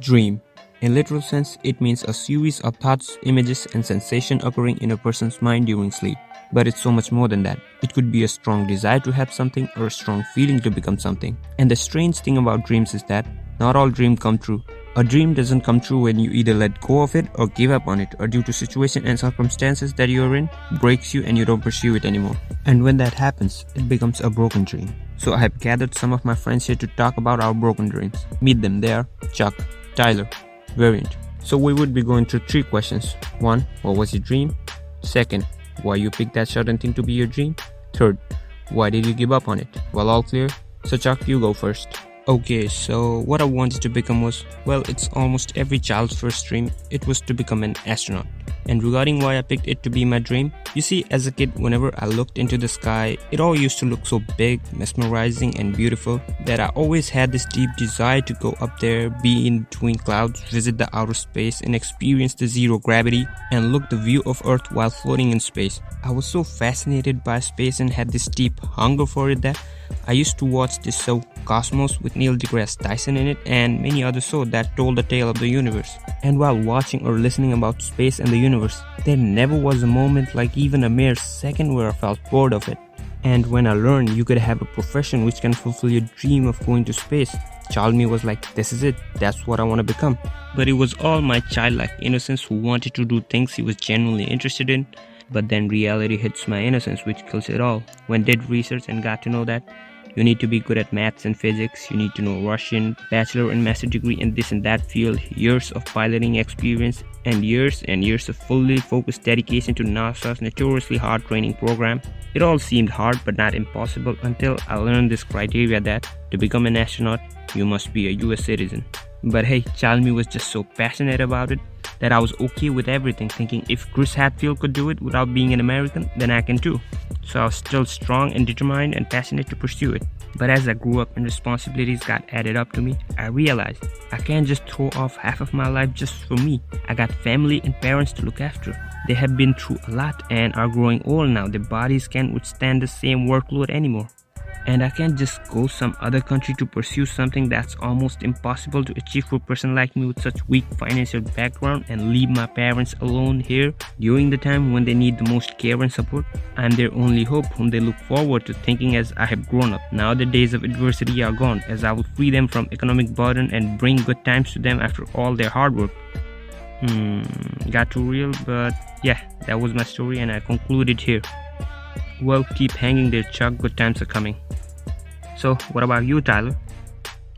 Dream. In literal sense, it means a series of thoughts, images, and sensations occurring in a person's mind during sleep. But it's so much more than that. It could be a strong desire to have something or a strong feeling to become something. And the strange thing about dreams is that not all dreams come true. A dream doesn't come true when you either let go of it or give up on it, or due to situation and circumstances that you're in, breaks you and you don't pursue it anymore. And when that happens, it becomes a broken dream. So I have gathered some of my friends here to talk about our broken dreams. Meet them. They are Chuck, Tyler, Variant. So we would be going through 3 questions. 1. What was your dream? 2nd. Why you picked that certain thing to be your dream? 3rd. Why did you give up on it? Well, all clear? So Chuck, you go first. Okay, so what I wanted to become was, well, it's almost every child's first dream. It was to become an astronaut. And regarding why I picked it to be my dream, you see, as a kid, whenever I looked into the sky, it all used to look so big, mesmerizing and beautiful that I always had this deep desire to go up there, be in between clouds, visit the outer space and experience the zero gravity and look the view of Earth while floating in space. I was so fascinated by space and had this deep hunger for it that I used to watch this show Cosmos with Neil deGrasse Tyson in it and many other shows that told the tale of the universe. And while watching or listening about space and the universe, there never was a moment, like even a mere second, where I felt bored of it. And when I learned you could have a profession which can fulfill your dream of going to space, child me was like, this is it, that's what I want to become. But it was all my childlike innocence who wanted to do things he was genuinely interested in. But then reality hits my innocence, which kills it all. When did research and got to know that you need to be good at maths and physics, you need to know Russian, bachelor and master degree in this and that field, years of piloting experience, and years of fully focused dedication to NASA's notoriously hard training program. It all seemed hard but not impossible until I learned this criteria that to become an astronaut, you must be a US citizen. But hey, child me was just so passionate about it that I was okay with everything, thinking if Chris Hadfield could do it without being an American, then I can too. So I was still strong and determined and passionate to pursue it. But as I grew up and responsibilities got added up to me, I realized I can't just throw off half of my life just for me. I got family and parents to look after. They have been through a lot and are growing old now. Their bodies can't withstand the same workload anymore. And I can't just go some other country to pursue something that's almost impossible to achieve for a person like me with such weak financial background and leave my parents alone here during the time when they need the most care and support. I'm their only hope, whom they look forward to, thinking as I have grown up. Now the days of adversity are gone, as I will free them from economic burden and bring good times to them after all their hard work. Got too real, but yeah, that was my story and I concluded here. Well, keep hanging there, Chuck. Good times are coming. So, what about you, Tyler?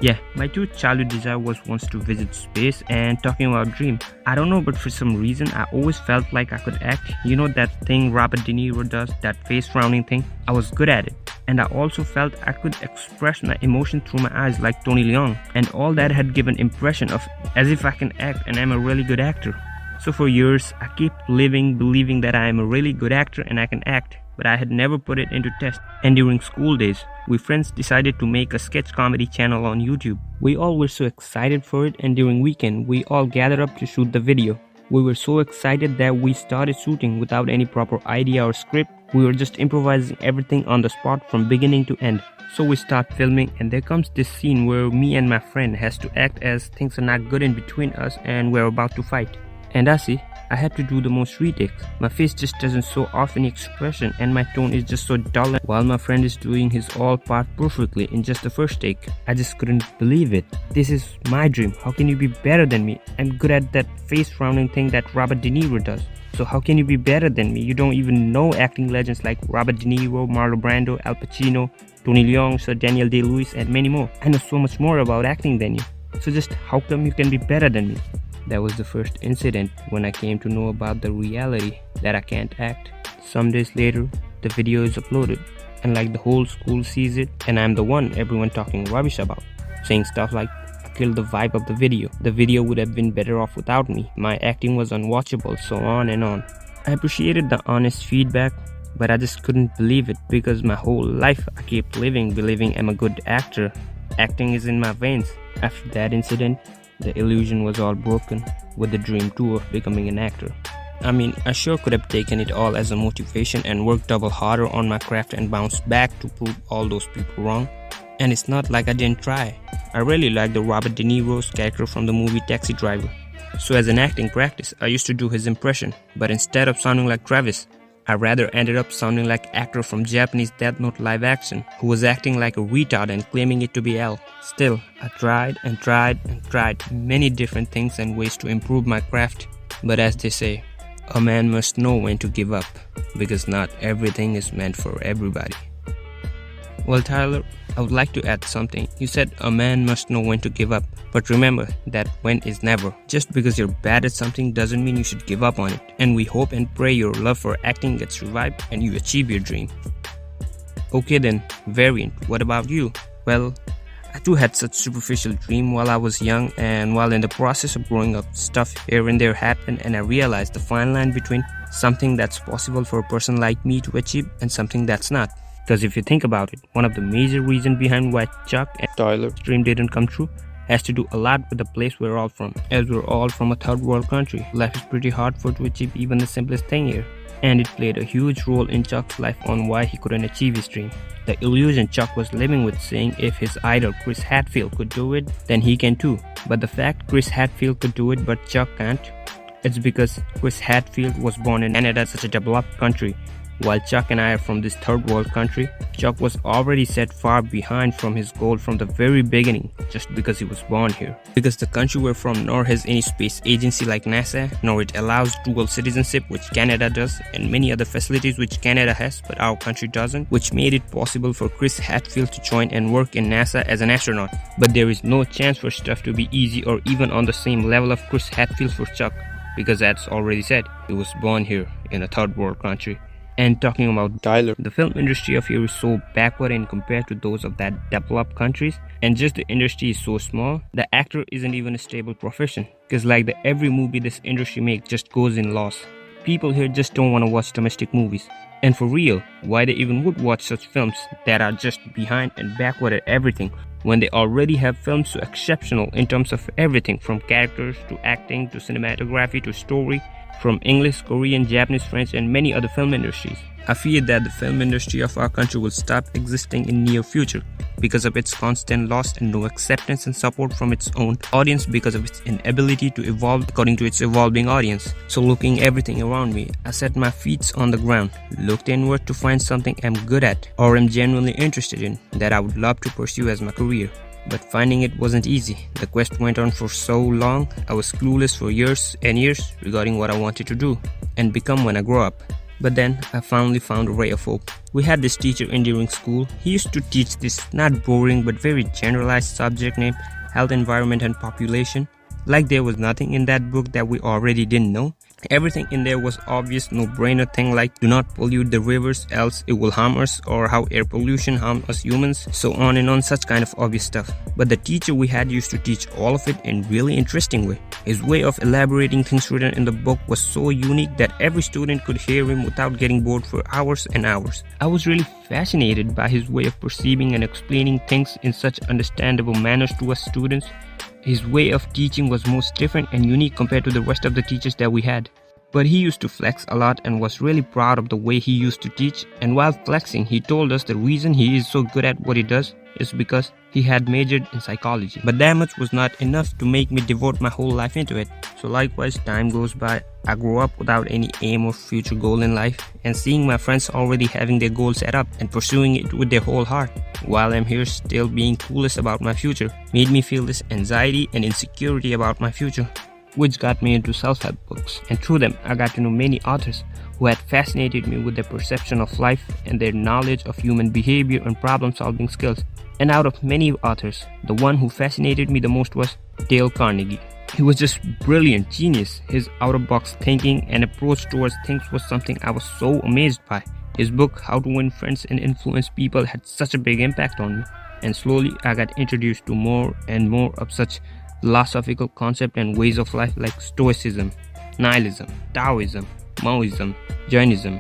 Yeah, my true childhood desire was once to visit space. And talking about dream, I don't know, but for some reason I always felt like I could act. You know that thing Robert De Niro does, that face frowning thing? I was good at it. And I also felt I could express my emotion through my eyes like Tony Leung. And all that had given impression of as if I can act and I'm a really good actor. So for years, I kept living believing that I am a really good actor and I can act. But I had never put it into test. And during school days, we friends decided to make a sketch comedy channel on YouTube. We all were so excited for it, and during weekend, we all gathered up to shoot the video. We were so excited that we started shooting without any proper idea or script. We were just improvising everything on the spot from beginning to end. So we start filming, and there comes this scene where me and my friend has to act as things are not good in between us and we're about to fight. And I had to do the most retakes. My face just doesn't show off any expression and my tone is just so dull, while my friend is doing his all part perfectly in just the first take. I just couldn't believe it. This is my dream. How can you be better than me? I'm good at that face frowning thing that Robert De Niro does. So how can you be better than me? You don't even know acting legends like Robert De Niro, Marlon Brando, Al Pacino, Tony Leung, Sir Daniel Day-Lewis and many more. I know so much more about acting than you. So just how come you can be better than me? That was the first incident when I came to know about the reality that I can't act. Some days later, the video is uploaded, and like the whole school sees it, and I'm the one everyone talking rubbish about, saying stuff like, I killed the vibe of the video. The video would have been better off without me. My acting was unwatchable, so on and on. I appreciated the honest feedback, but I just couldn't believe it because my whole life I kept living believing I'm a good actor. Acting is in my veins. After that incident, the illusion was all broken, with the dream too of becoming an actor. I mean, I sure could have taken it all as a motivation and worked double harder on my craft and bounced back to prove all those people wrong. And it's not like I didn't try. I really like the Robert De Niro's character from the movie Taxi Driver. So as an acting practice, I used to do his impression, but instead of sounding like Travis, I rather ended up sounding like actor from Japanese Death Note live action, who was acting like a retard and claiming it to be L. Still, I tried and tried and tried many different things and ways to improve my craft. But as they say, a man must know when to give up, because not everything is meant for everybody. Well, Tyler, I would like to add something. You said a man must know when to give up, but remember that when is never. Just because you're bad at something doesn't mean you should give up on it. And we hope and pray your love for acting gets revived and you achieve your dream. Okay then, Variant, what about you? Well, I too had such superficial dream while I was young, and while in the process of growing up, stuff here and there happened, and I realized the fine line between something that's possible for a person like me to achieve and something that's not. Because if you think about it, one of the major reasons behind why Chuck and Tyler's dream didn't come true has to do a lot with the place we're all from. As we're all from a third world country, life is pretty hard for to achieve even the simplest thing here. And it played a huge role in Chuck's life on why he couldn't achieve his dream. The illusion Chuck was living with, saying if his idol Chris Hadfield could do it, then he can too. But the fact Chris Hadfield could do it but Chuck can't, it's because Chris Hadfield was born in Canada, such a developed country. While Chuck and I are from this third world country, Chuck was already set far behind from his goal from the very beginning just because he was born here. Because the country we're from nor has any space agency like NASA, nor it allows dual citizenship which Canada does, and many other facilities which Canada has but our country doesn't, which made it possible for Chris Hadfield to join and work in NASA as an astronaut. But there is no chance for stuff to be easy or even on the same level of Chris Hadfield for Chuck, because as already said, he was born here in a third world country. And talking about Tyler, the film industry of here is so backward and compared to those of that developed countries, and just the industry is so small, the actor isn't even a stable profession, because like every movie this industry makes just goes in loss. People here just don't want to watch domestic movies. And for real, why they even would watch such films that are just behind and backward at everything, when they already have films so exceptional in terms of everything from characters to acting to cinematography to story, from English, Korean, Japanese, French, and many other film industries. I fear that the film industry of our country will stop existing in near future because of its constant loss and no acceptance and support from its own audience because of its inability to evolve according to its evolving audience. So looking everything around me, I set my feet on the ground, looked inward to find something I'm good at or am genuinely interested in that I would love to pursue as my career. But finding it wasn't easy. The quest went on for so long, I was clueless for years and years regarding what I wanted to do and become when I grow up. But then I finally found a ray of hope. We had this teacher in during school. He used to teach this not boring but very generalized subject named Health, Environment and Population. Like there was nothing in that book that we already didn't know. Everything in there was obvious, no-brainer thing like do not pollute the rivers else it will harm us, or how air pollution harms us humans, so on and on, such kind of obvious stuff. But the teacher we had used to teach all of it in really interesting way. His way of elaborating things written in the book was so unique that every student could hear him without getting bored for hours and hours. I was really fascinated by his way of perceiving and explaining things in such understandable manners to us students. His way of teaching was most different and unique compared to the rest of the teachers that we had. But he used to flex a lot and was really proud of the way he used to teach, and while flexing he told us the reason he is so good at what he does is because he had majored in psychology. But that much was not enough to make me devote my whole life into it. So likewise, time goes by, I grew up without any aim or future goal in life, and seeing my friends already having their goals set up and pursuing it with their whole heart, while I'm here still being clueless about my future, made me feel this anxiety and insecurity about my future, which got me into self-help books. And through them, I got to know many authors who had fascinated me with their perception of life and their knowledge of human behavior and problem-solving skills. And out of many authors, the one who fascinated me the most was Dale Carnegie. He was just brilliant, genius. His out-of-box thinking and approach towards things was something I was so amazed by. His book, How to Win Friends and Influence People, had such a big impact on me. And slowly, I got introduced to more and more of such philosophical concepts and ways of life like Stoicism, Nihilism, Taoism, Maoism, Jainism,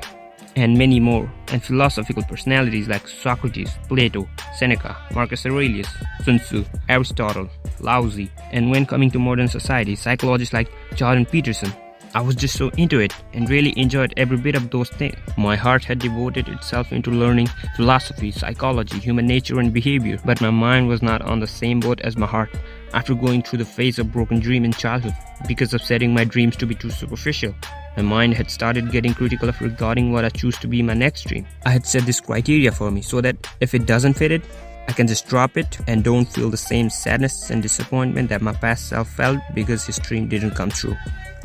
and many more, and philosophical personalities like Socrates, Plato, Seneca, Marcus Aurelius, Sun Tzu, Aristotle, Lao Tzu, and when coming to modern society, psychologists like Jordan Peterson, I was just so into it and really enjoyed every bit of those things. My heart had devoted itself into learning philosophy, psychology, human nature and behavior, but my mind was not on the same boat as my heart. After going through the phase of broken dream in childhood because of setting my dreams to be too superficial, my mind had started getting critical of regarding what I choose to be my next dream. I had set this criteria for me so that if it doesn't fit it, I can just drop it and don't feel the same sadness and disappointment that my past self felt because his dream didn't come true.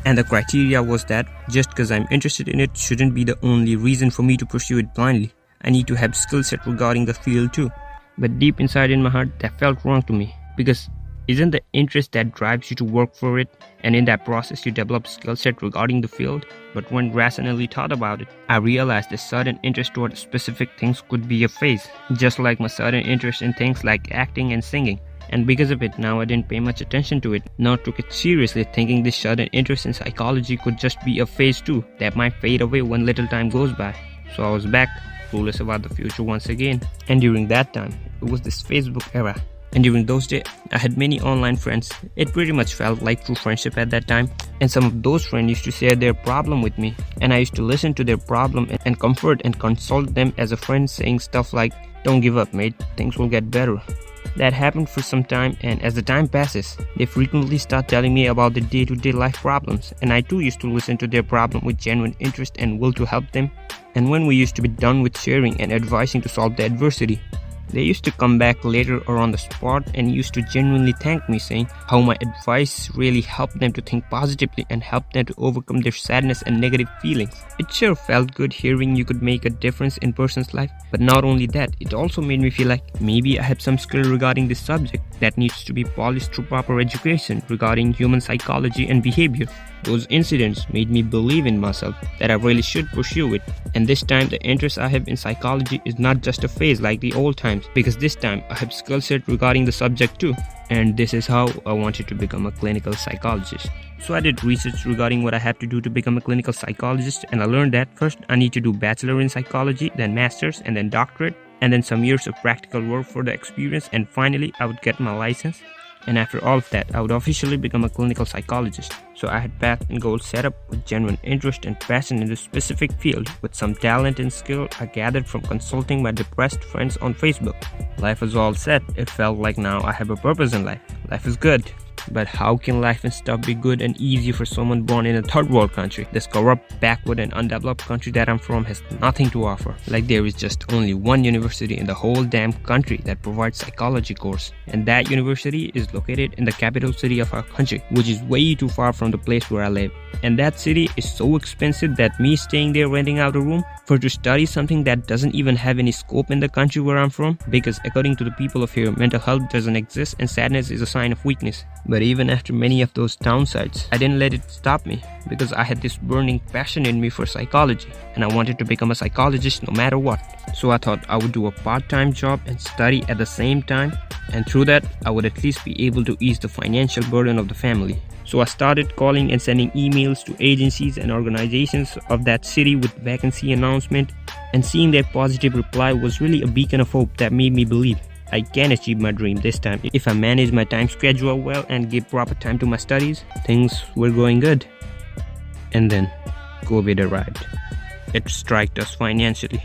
And the criteria was that just because I'm interested in it shouldn't be the only reason for me to pursue it blindly. I need to have skill set regarding the field too. But deep inside in my heart, that felt wrong to me, because isn't the interest that drives you to work for it, and in that process you develop skill set regarding the field? But when rationally thought about it, I realized this sudden interest toward specific things could be a phase, just like my sudden interest in things like acting and singing. And because of it, now I didn't pay much attention to it, nor took it seriously, thinking this sudden interest in psychology could just be a phase too, that might fade away when little time goes by. So I was back, clueless about the future once again. And during that time, it was this Facebook era. And during those days, I had many online friends. It pretty much felt like true friendship at that time. And some of those friends used to share their problem with me. And I used to listen to their problem and comfort and consult them as a friend, saying stuff like, "Don't give up, mate, things will get better." That happened for some time, and as the time passes, they frequently start telling me about their day-to-day life problems, and I too used to listen to their problem with genuine interest and will to help them. And when we used to be done with sharing and advising to solve the adversity, they used to come back later or on the spot and used to genuinely thank me, saying how my advice really helped them to think positively and helped them to overcome their sadness and negative feelings. It sure felt good hearing you could make a difference in a person's life, but not only that, it also made me feel like maybe I have some skill regarding this subject that needs to be polished through proper education regarding human psychology and behavior. Those incidents made me believe in myself that I really should pursue it. And this time the interest I have in psychology is not just a phase like the old times, because this time I have skill set regarding the subject too. And this is how I wanted to become a clinical psychologist. So I did research regarding what I have to do to become a clinical psychologist, and I learned that first I need to do bachelor in psychology, then master's, and then doctorate, and then some years of practical work for the experience, and finally I would get my license. And after all of that, I would officially become a clinical psychologist. So I had path and goals set up with genuine interest and passion in this specific field, with some talent and skill I gathered from consulting my depressed friends on Facebook. Life was all set. It felt like now I have a purpose in life. Life is good. But how can life and stuff be good and easy for someone born in a third world country? This corrupt, backward and undeveloped country that I'm from has nothing to offer. Like there is just only one university in the whole damn country that provides psychology course. And that university is located in the capital city of our country, which is way too far from the place where I live. And that city is so expensive that me staying there renting out a room for to study something that doesn't even have any scope in the country where I'm from, because according to the people of here, mental health doesn't exist and sadness is a sign of weakness. But even after many of those downsides, I didn't let it stop me, because I had this burning passion in me for psychology, and I wanted to become a psychologist no matter what. So I thought I would do a part-time job and study at the same time, and through that I would at least be able to ease the financial burden of the family. So I started calling and sending emails to agencies and organizations of that city with vacancy announcement, and seeing their positive reply was really a beacon of hope that made me believe I can achieve my dream this time. If I manage my time schedule well and give proper time to my studies, things were going good. And then COVID arrived. It struck us financially.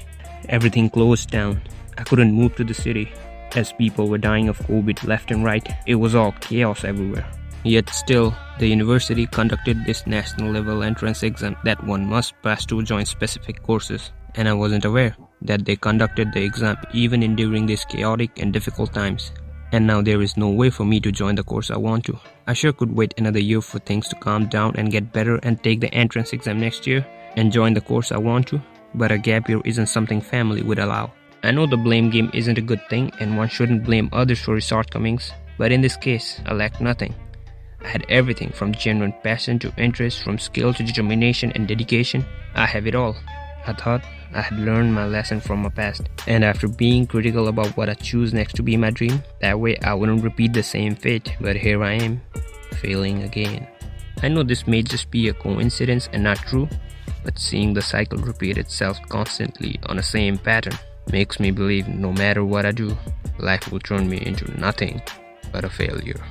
Everything closed down. I couldn't move to the city as people were dying of COVID left and right. It was all chaos everywhere. Yet still, the university conducted this national level entrance exam that one must pass to join specific courses. And I wasn't aware that they conducted the exam even in during these chaotic and difficult times. And now there is no way for me to join the course I want to. I sure could wait another year for things to calm down and get better and take the entrance exam next year and join the course I want to, but a gap year isn't something family would allow. I know the blame game isn't a good thing and one shouldn't blame others for his shortcomings, but in this case, I lacked nothing. I had everything from genuine passion to interest, from skill to determination and dedication. I have it all. I thought I had learned my lesson from my past, and after being critical about what I choose next to be my dream, that way I wouldn't repeat the same fate, but here I am, failing again. I know this may just be a coincidence and not true, but seeing the cycle repeat itself constantly on the same pattern makes me believe no matter what I do, life will turn me into nothing but a failure.